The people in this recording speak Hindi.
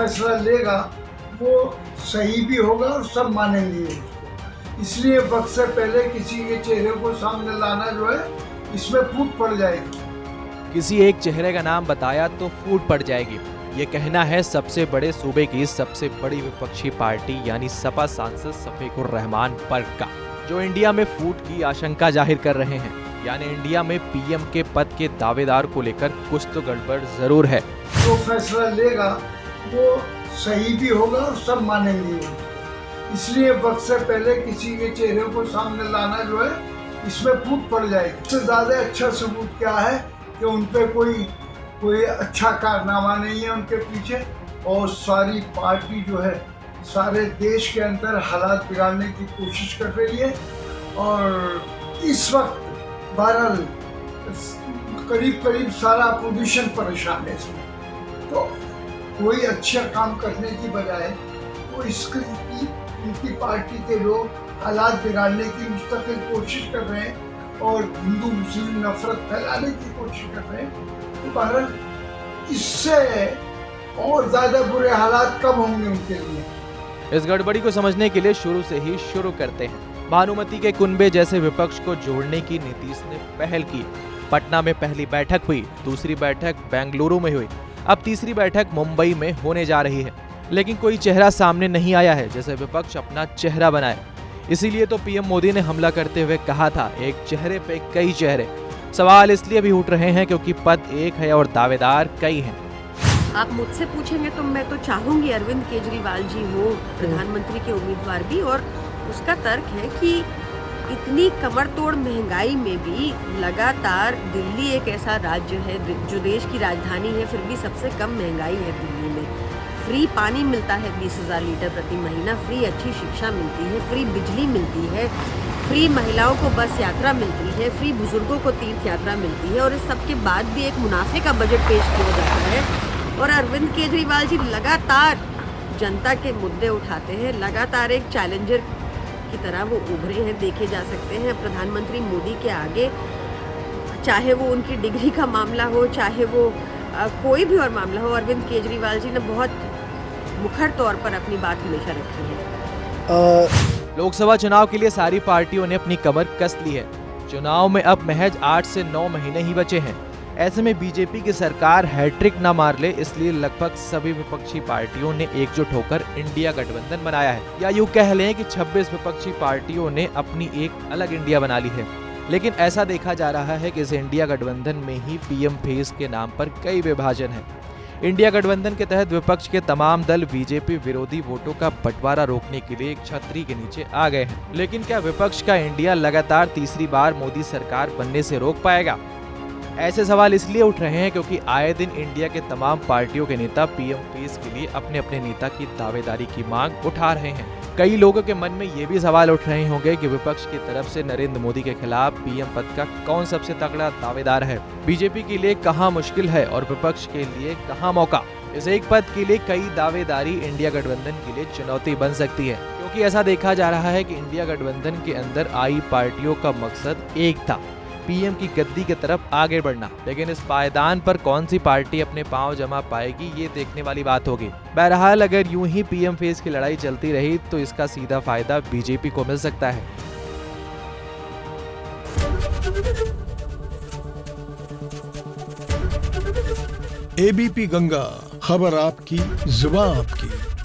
फैसला लेगा वो सही भी होगा और सब मानेंगे उसको। इसलिए वक्त से पहले किसी के चेहरे को सामने लाना जो है, इसमें फूट पड़ जाएगी। किसी एक चेहरे का नाम बताया तो फूट पड़ जाएगी, ये कहना है सबसे बड़े सूबे की सबसे बड़ी विपक्षी पार्टी यानी सपा सांसद शफीकुर रहमान पर्क का, जो इंडिया में फूट की आशंका जाहिर कर रहे हैं। यानी इंडिया में पीएम के पद के दावेदार को लेकर कुछ तो गड़बड़ जरूर है। जो फैसला लेगा वो सही भी होगा और सब मानेंगे उसको। इसलिए वक्त से पहले किसी के चेहरे को सामने लाना जो है, इसमें फूट पड़ जाएगी। इससे ज्यादा अच्छा सबूत क्या है कि उन पे कोई अच्छा कारनामा नहीं है उनके पीछे, और सारी पार्टी जो है सारे देश के अंदर हालात बिगाड़ने की कोशिश कर रही है। और इस वक्त बहरहाल करीब सारा अपोजिशन परेशान है इसमें, तो कोई अच्छा काम करने की बजाय वो इनकी पार्टी के लोग हालात बिगाड़ने की मुस्तकिल कोशिश कर रहे हैं और हिंदू मुस्लिम नफरत फैलाने की कोशिश कर रहे हैं। तो बहरहाल इससे और ज्यादा बुरे हालात कब होंगे उनके लिए। इस गड़बड़ी को समझने के लिए शुरू से ही शुरू करते हैं। भानुमति के कुनबे जैसे विपक्ष को जोड़ने की नीतीश ने पहल की। पटना में पहली बैठक हुई, दूसरी बैठक बेंगलुरु में हुई, अब तीसरी बैठक मुंबई में होने जा रही है। लेकिन कोई चेहरा सामने नहीं आया है जैसे विपक्ष अपना चेहरा बनाए। इसीलिए तो पीएम मोदी ने हमला करते हुए कहा था, एक चेहरे पे कई चेहरे। सवाल इसलिए भी उठ रहे हैं क्योंकि पद एक है और दावेदार कई हैं। आप मुझसे पूछेंगे तो मैं तो चाहूंगी अरविंद केजरीवाल जी हो प्रधानमंत्री के उम्मीदवार भी, और उसका तर्क है कि इतनी कमर तोड़ महंगाई में भी लगातार दिल्ली एक ऐसा राज्य है जो देश की राजधानी है, फिर भी सबसे कम महंगाई है दिल्ली में। फ्री पानी मिलता है 20,000 लीटर प्रति महीना, फ्री अच्छी शिक्षा मिलती है, फ्री बिजली मिलती है, फ्री महिलाओं को बस यात्रा मिलती है, फ्री बुजुर्गों को तीर्थ यात्रा मिलती है, और इस सब के बाद भी एक मुनाफे का बजट पेश किया जाता है। और अरविंद केजरीवाल जी लगातार जनता के मुद्दे उठाते हैं, लगातार एक चैलेंजर की तरह वो उभरे हैं, देखे जा सकते हैं प्रधानमंत्री मोदी के आगे। चाहे वो उनकी डिग्री का मामला हो, चाहे वो कोई भी और मामला हो, अरविंद केजरीवाल जी ने बहुत मुखर तौर पर अपनी बात हमेशा रखी है। लोकसभा चुनाव के लिए सारी पार्टियों ने अपनी कमर कस ली है। चुनाव में अब महज 8 से 9 महीने ही बचे हैं। ऐसे में बीजेपी की सरकार हैट्रिक न मार ले, इसलिए लगभग सभी विपक्षी पार्टियों ने एकजुट होकर इंडिया गठबंधन बनाया है। या यूं कह लें कि 26 विपक्षी पार्टियों ने अपनी एक अलग इंडिया बना ली है। लेकिन ऐसा देखा जा रहा है कि इस इंडिया गठबंधन में ही पीएम फेस के नाम पर कई विभाजन है। इंडिया गठबंधन के तहत विपक्ष के तमाम दल बीजेपी विरोधी वोटों का बंटवारा रोकने के लिए एक छतरी के नीचे आ गए हैं। लेकिन क्या विपक्ष का इंडिया लगातार तीसरी बार मोदी सरकार बनने से रोक पाएगा? ऐसे सवाल इसलिए उठ रहे हैं क्योंकि आए दिन इंडिया के तमाम पार्टियों के नेता पीएम फेस के लिए अपने अपने नेता की दावेदारी की मांग उठा रहे हैं। कई लोगों के मन में ये भी सवाल उठ रहे होंगे कि विपक्ष की तरफ से नरेंद्र मोदी के खिलाफ पीएम पद का कौन सबसे तगड़ा दावेदार है? बीजेपी के लिए कहां मुश्किल है और विपक्ष के लिए कहां मौका? इस एक पद के लिए कई दावेदारी इंडिया गठबंधन के लिए चुनौती बन सकती है, क्योंकि ऐसा देखा जा रहा है कि इंडिया गठबंधन के अंदर आई पार्टियों का मकसद एक था, पीएम की गद्दी की तरफ आगे बढ़ना। लेकिन इस पायदान पर कौन सी पार्टी अपने पांव जमा पाएगी, ये देखने वाली बात होगी। बहरहाल अगर यूं ही पीएम फेस की लड़ाई चलती रही तो इसका सीधा फायदा बीजेपी को मिल सकता है। एबीपी गंगा, खबर आपकी, जुबान आपकी।